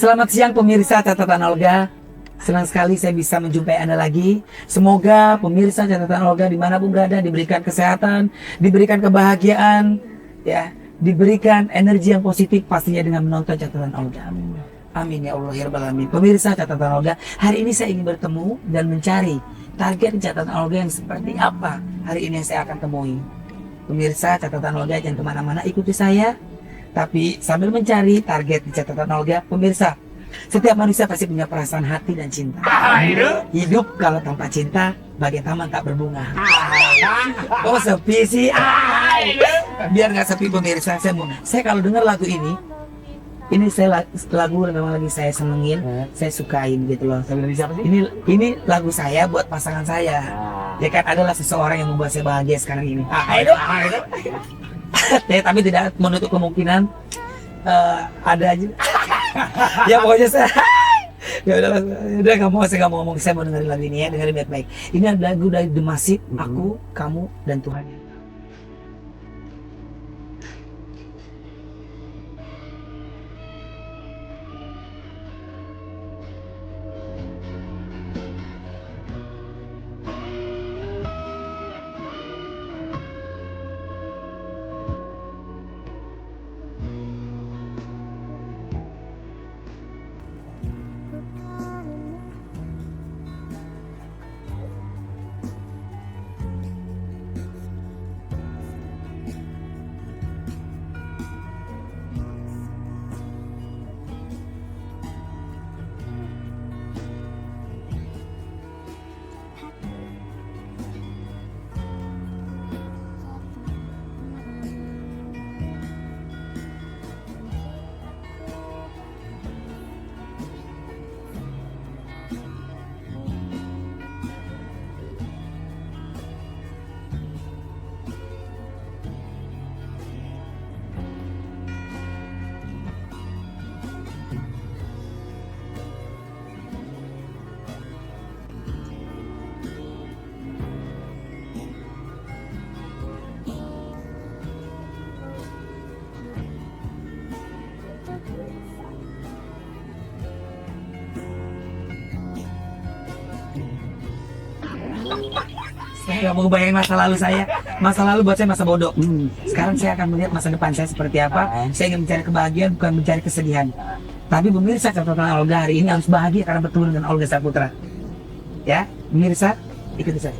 Selamat siang pemirsa catatan Olga. Senang sekali saya bisa menjumpai Anda lagi. Semoga pemirsa catatan Olga dimanapun berada diberikan kesehatan, diberikan kebahagiaan, ya, diberikan energi yang positif pastinya dengan menonton catatan Olga. Amin. Amin ya Allah ya Rabbal Alamin. Pemirsa catatan Olga, hari ini saya ingin bertemu dan mencari target catatan Olga yang seperti apa hari ini yang saya akan temui. Pemirsa catatan Olga jangan kemana-mana, ikuti saya. Tapi sambil mencari target di catatan Olga, pemirsa, setiap manusia pasti punya perasaan hati dan cinta. Hidup kalau tanpa cinta, bagai taman tak berbunga. Oh sepi sih. Biar nggak sepi pemirsa, saya kalau dengar lagu ini saya lagu memang lagi saya senengin, saya sukain gitu loh. Ini lagu saya buat pasangan saya. Ya kan adalah seseorang yang membuat saya bahagia sekarang ini. Tapi tidak menutup kemungkinan ada aja. Ya pokoknya saya ya udah saya nggak mau ngomong, saya mau dengerin lagu ini ya, dengerin baik-baik. Ini adalah lagu dari The Massive, Aku, Kamu, dan Tuhan. Saya nggak mau bayangin masa lalu saya. Masa lalu buat saya masa bodoh. Sekarang saya akan melihat masa depan saya seperti apa. Saya ingin mencari kebahagiaan, bukan mencari kesedihan. Tapi pemirsa catatan Olga hari ini harus bahagia karena bertemu dengan Olga Saputra. Ya, pemirsa, ikuti saya.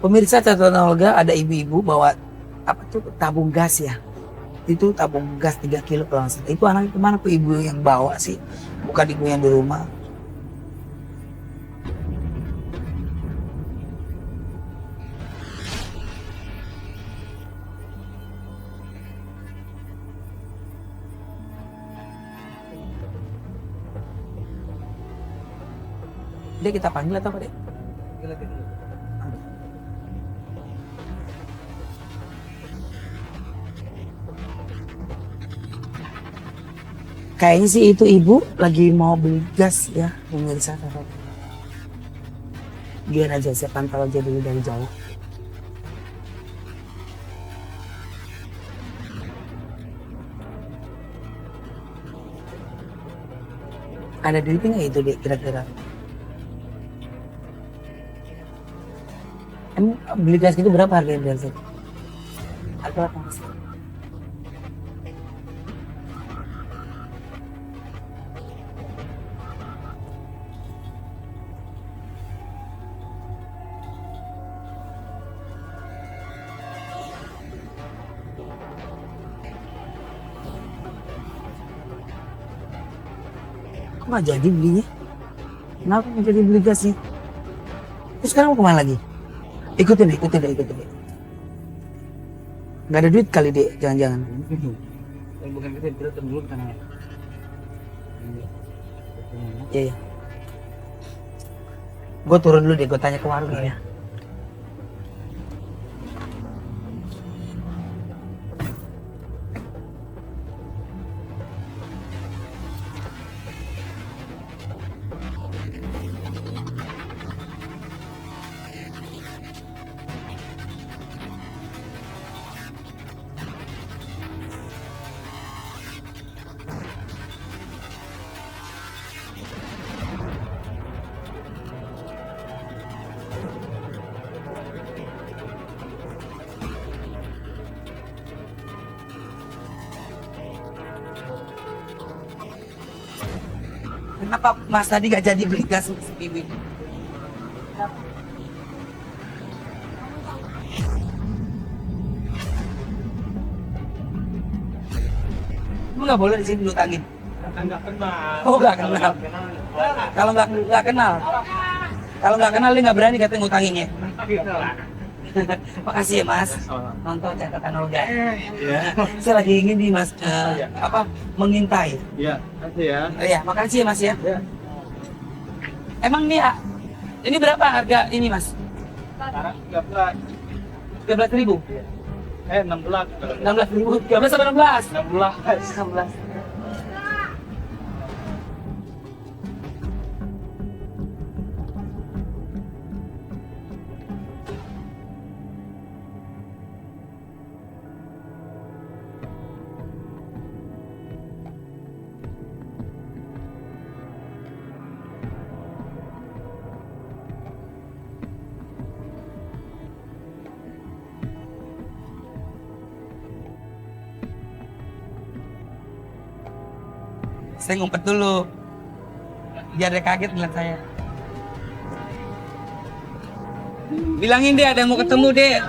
Pemirsa catatan Olga, ada ibu-ibu bawa apa tuh tabung gas ya. Itu tabung gas 3 kilo kalau nggak salah. Itu anaknya kemana tuh ibu yang bawa sih? Bukan ibu yang di rumah. Dia kita panggil atau apa deh? Kayaknya sih itu ibu lagi mau beli gas ya, pemirsa. Biar aja saya pantau aja dulu dari jauh. Ada duitnya nggak itu deh kira-kira? Emang beli gas itu berapa harganya biasa? Atau apa? Kok nggak jadi belinya? Kenapa nggak jadi beli gasnya? Terus sekarang mau kemana lagi? Ikutin deh. Nggak ada duit kali deh, jangan-jangan. Bukan kita dulu kan. Iya. Gue turun dulu deh, gue tanya ke warung ya. Kenapa Mas tadi gak jadi beli gas untuk si Bibi? Lu nggak boleh di sini ngutangin. Enggak kenal. Oh nggak kenal. Kalau nggak kenal, kalau nggak kenal dia nggak berani katanya ngutanginnya. Makasih ya Mas. Nonton catatan Olga. Iya. Saya lagi ingin di Mas mengintai. Iya, makasih ya. Iya, makasih ya Mas ya. Iya. Emang nih ini berapa harga ini Mas? Sekarang 13. 13.000. 16. 16.000. 13 atau 16? 16. 16. Saya ngumpet dulu. Biar dia kaget ngeliat saya. Bilangin deh ada yang mau ketemu deh.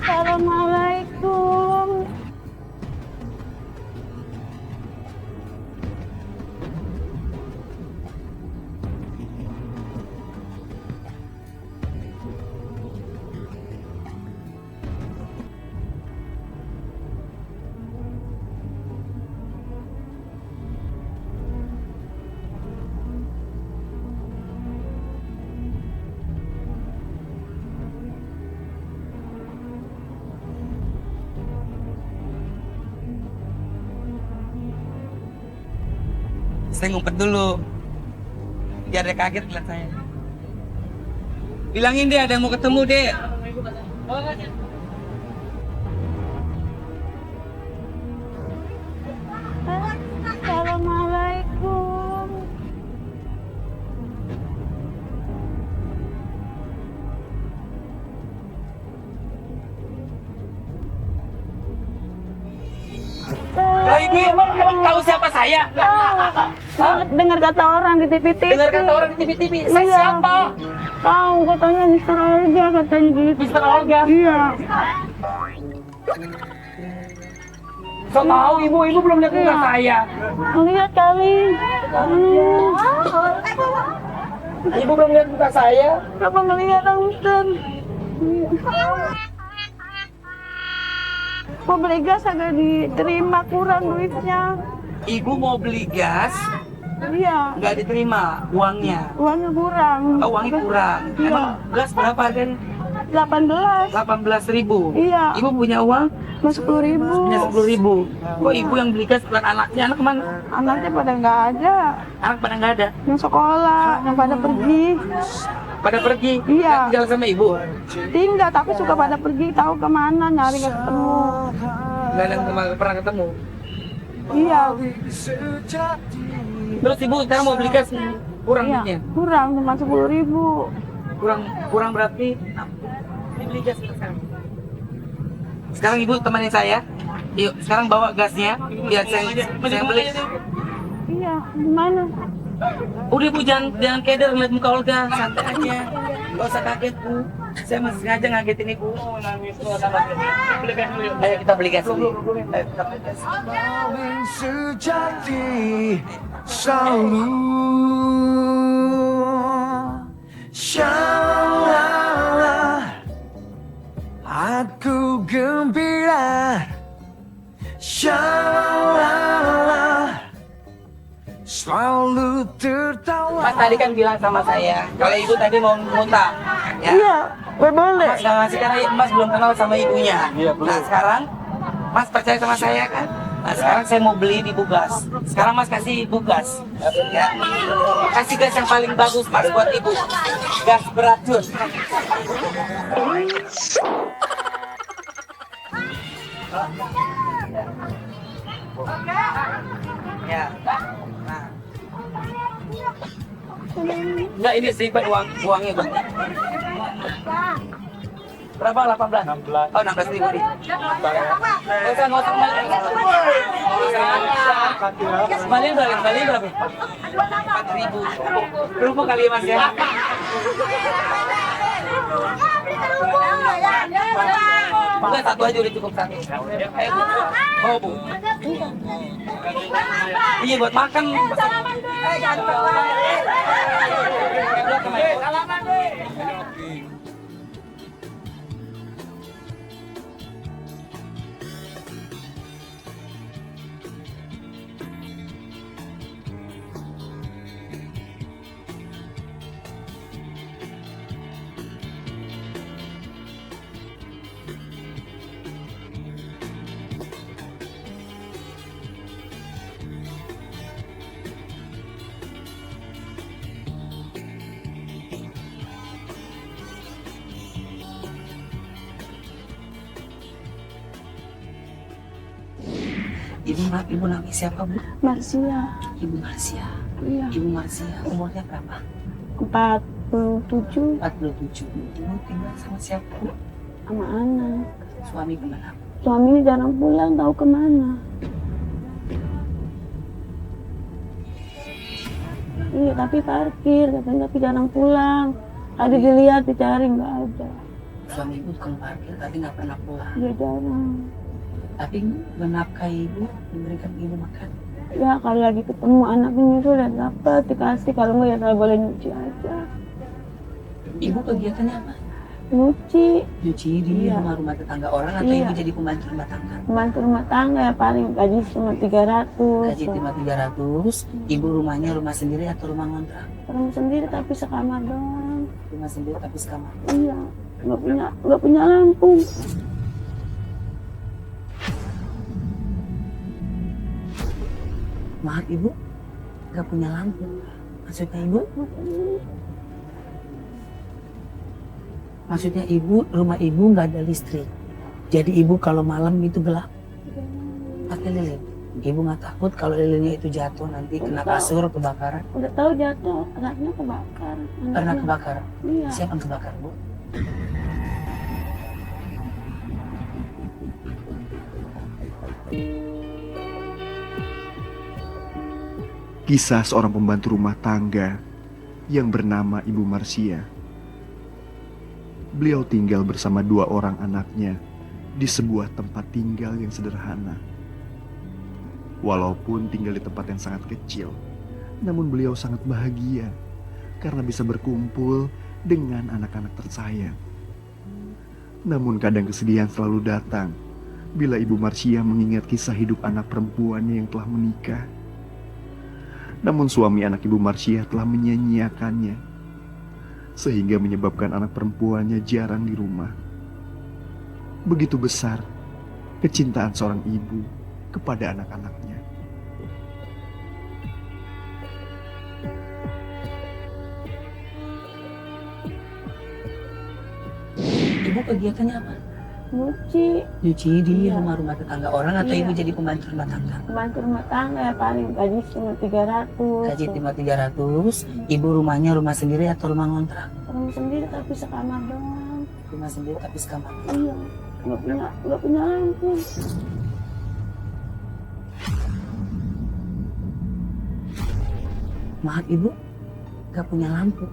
Assalamualaikum. Saya ngumpet dulu. Biar dia kaget ngeliat saya. Bilangin deh ada yang mau ketemu deh. Assalamualaikum. Lah ibu emang tahu siapa saya? Dengar kata orang di TV-TV. Dengar kata orang di TV-TV. Saya Iya. siapa? Tahu katanya Mister Olga katanya gitu. Mister Olga. Iya. So tahu ibu belum lihat muka Iya. saya. Lihat kali. Ibu belum lihat muka saya. Kenapa ngelihat Bang Mister? Mau beli gas agak diterima kurang duitnya. Ibu mau beli gas, Iya. nggak diterima uangnya. Uangnya kurang. Oh, uangnya kurang. Iya. Emang gas berapa harganya? 18. 18.000. Iya. Ibu punya uang? Cuma 10.000. Punya 10.000. Kok ibu yang beli gas bukan anaknya? Anak kemana? Anaknya pada nggak ada. Anak pada nggak ada. Yang sekolah, yang pada pergi. Pada pergi. Iya. Nggak tinggal sama ibu. Tinggal tapi suka pada pergi tahu kemana nyari nggak ketemu. Nggak ada yang pernah ketemu. Iya. Terus ibu sekarang mau beli gas kurang Iya. duitnya? Kurang cuma 10.000. Kurang berarti. Ini beli gas sekarang. Sekarang ibu temenin saya. Yuk, sekarang bawa gasnya. Biar saya beli. Iya. Gimana? Udah bu, jangan keder ngeliat muka Olga, santai aja. Gak usah kaget bu. Saya masih sengaja ngagetin ibu. Ayo kita beli gas dulu. Ayo kita beli gas. Paling sejati selalu Shalala aku gembira Shalala selalu Mas tadi kan bilang sama saya, kalau ibu tadi mau ngutang, ya. Iya, boleh. Mas, sekarang Mas belum kenal sama ibunya. Iya, belum. Nah sekarang Mas percaya sama saya kan? Nah sekarang saya mau beli di Bugas. Sekarang Mas kasih Bugas, ya. Kasih gas yang paling bagus Mas buat ibu. Gas beracun. Ya. Nah. Enggak, ini sedikit uangnya Bang. Berapa? 18? 16. Oh, 16.000 nih. Nggak usah kembali. Kembali berapa? 4.000. Kerupuk kali ya Mas ya? Enggak, satu aja udah cukup satu. Ayo Bu. Oh Bu. Iya buat makan. Ibu namanya siapa Bu? Marsia. Ibu Marsia. Iya. Ibu Marsia umurnya berapa? 47 47. Ibu tinggal sama siapa Bu? sama anak. Suami kemana? Suaminya jarang pulang, tahu kemana. Iya, tapi parkir, katanya tapi jarang pulang. Tadi dilihat, dicari, nggak ada. Suami ibu tukang parkir tapi nggak pernah pulang. Dia jarang. Tapi menafkahi ibu, memberikan ibu makan. Ya, kalau lagi ketemu anaknya itu udah dapat, dikasih. Kalau nggak ya kalau boleh nyuci aja. Ibu kegiatannya apa? Nyuci, Nyuci di Iya. rumah-rumah tetangga orang atau Iya. ibu jadi pembantu rumah tangga? pembantu rumah tangga ya paling gaji cuma 300. Gaji cuma 300, ibu rumahnya rumah sendiri atau rumah ngontrak? Orang sendiri tapi sekamar doang. Rumah sendiri tapi sekamar. Iya, nggak punya lampu. Maaf ibu, nggak punya lampu. Maksudnya ibu? Maksudnya ibu, rumah ibu nggak ada listrik. Jadi ibu kalau malam itu gelap. Pakai lilin. Ibu nggak takut kalau lilinnya itu jatuh nanti kena kasur kebakaran? Udah tahu jatuh, anaknya kebakar. Pernah Anaknya- kebakar? Iya. Siapa yang kebakar bu? Kisah seorang pembantu rumah tangga yang bernama Ibu Marsia. Beliau tinggal bersama 2 orang anaknya di sebuah tempat tinggal yang sederhana. Walaupun tinggal di tempat yang sangat kecil, namun beliau sangat bahagia karena bisa berkumpul dengan anak-anak tersayang. Namun kadang kesedihan selalu datang bila Ibu Marsia mengingat kisah hidup anak perempuannya yang telah menikah. Namun suami anak Ibu Marsia telah menyia-nyiakannya, sehingga menyebabkan anak perempuannya jarang di rumah. Begitu besar kecintaan seorang ibu kepada anak-anaknya. Ibu kegiatannya apa? Nyuci, Nyuci di Iya. rumah-rumah tetangga orang atau Iya. ibu jadi pembantu rumah tangga? pembantu rumah tangga ya paling gaji cuma 300. Gaji cuma 300, ibu rumahnya rumah sendiri atau rumah ngontrak? Orang sendiri tapi sekamar doang. Rumah sendiri tapi sekamar. Iya, nggak punya lampu. Maaf ibu, nggak punya lampu.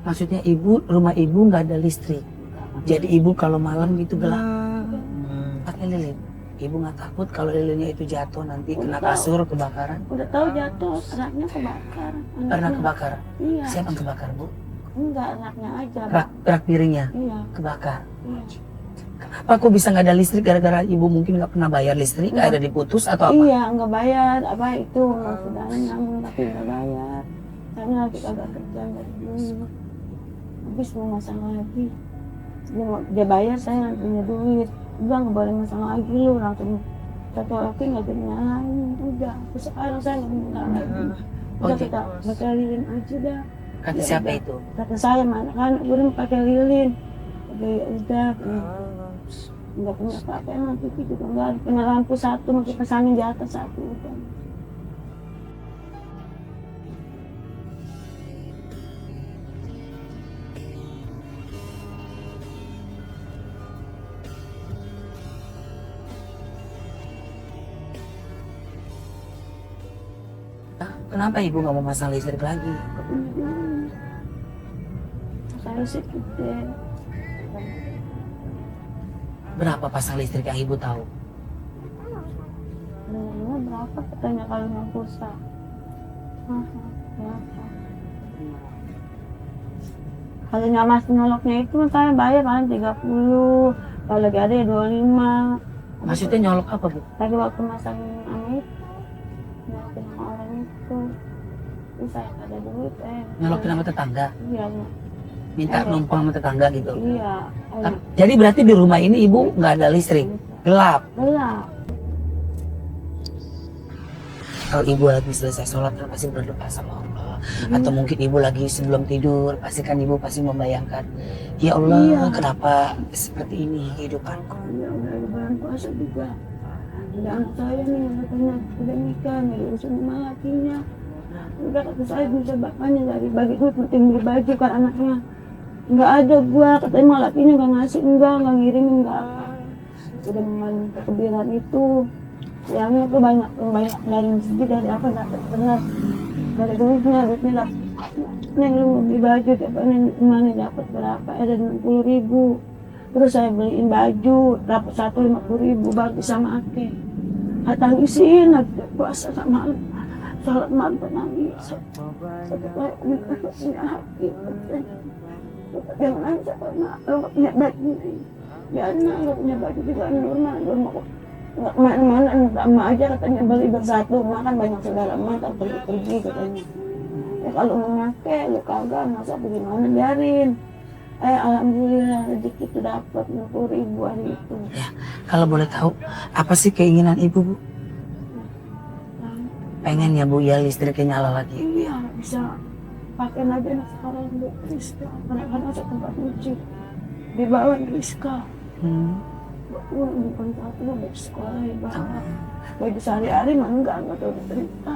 Maksudnya ibu, rumah ibu nggak ada listrik. Jadi ibu kalau malam itu gelap. Pakai lilin. Ibu nggak takut kalau lilinnya itu jatuh nanti kena kasur kebakaran? Udah tahu jatuh, anaknya kebakar. Pernah Anaknya- kebakar? Iya. Siapa yang kebakar bu? Enggak, anaknya aja. Rak piringnya Iya. kebakar. Iya. Kenapa kok bisa nggak ada listrik gara-gara ibu mungkin nggak pernah bayar listrik, nggak ada diputus atau apa? Iya, nggak bayar. Apa itu saudaranya nyambung tapi nggak bayar. Karena lagi kagak kerja dari dulu. Habis mau masang lagi. Dia bayar, saya nggak punya duit. Udah nggak boleh masang lagi lu, langsung satu lagi nggak jadi nyalain. Udah, terus sekarang saya nggak punya lagi. Udah kita pakai lilin aja dah. Kata Ya siapa udah. itu? Kata saya mana kan udah pakai lilin. Ya udah, nggak punya apa-apa emang TV juga nggak ada. Punya lampu satu masih pasangin di atas satu udah. Kenapa ibu nggak mau masang listrik lagi? Nggak punya duit. Saya sih gede. Berapa pasang listrik yang ibu tahu? Nomornya berapa katanya kalau mau pulsa? Berapa? Kalau nyamas nyoloknya itu saya bayar paling 30. Kalau lagi ada ya 25. Maksudnya nyolok apa bu? Tadi waktu masang sama itu, nyolokin sama orang itu. Terus saya nggak ada duit Nyolokin sama tetangga? Iya, Minta numpang sama tetangga gitu? iya. Jadi berarti di rumah ini ibu nggak ada listrik? Gelap? Gelap. Kalau ibu lagi selesai sholat kan pasti berdoa sama Allah. Atau mungkin ibu lagi sebelum tidur, pasti kan ibu pasti membayangkan, ya Allah Iya. kenapa seperti ini kehidupanku? Ya udah ada bulan puasa juga. Ada anak saya nih katanya udah nikah, nggak diurusin sama lakinya. Udah kata saya bisa bapaknya dari bagi duit penting beli baju kan anaknya. Nggak ada gua, katanya malah lakinya nggak ngasih, nggak ngirimin, nggak. Udah memang kekebiran itu. Yang itu banyak dari masjid dari apa dapat benar dari duitnya lah. Neng lu mau beli baju dapat mana dapat berapa? Ada 60.000. Terus saya beliin baju dapat 50.000 baru bisa make. Tangisin lagi puasa sama sholat malam nangis. Satu kayak punya hati. Yang lain saya nggak punya baju. Ya nggak punya baju juga normal nggak mana sama aja katanya beli bersatu, makan banyak saudara emak tak pergi katanya. Ya kalau mau make lu kagak masa bagaimana biarin. Alhamdulillah rezeki itu dapat 60.000 hari itu. Ya, kalau boleh tahu apa sih keinginan ibu bu? Pengen ya bu ya listriknya nyala lagi. Iya bisa pakai aja nih sekarang Bu Rizka, kadang-kadang ada tempat cuci di bawah Rizka. Bukan satu mau sekolah ya bang. Bagi sehari-hari mah enggak tahu cerita.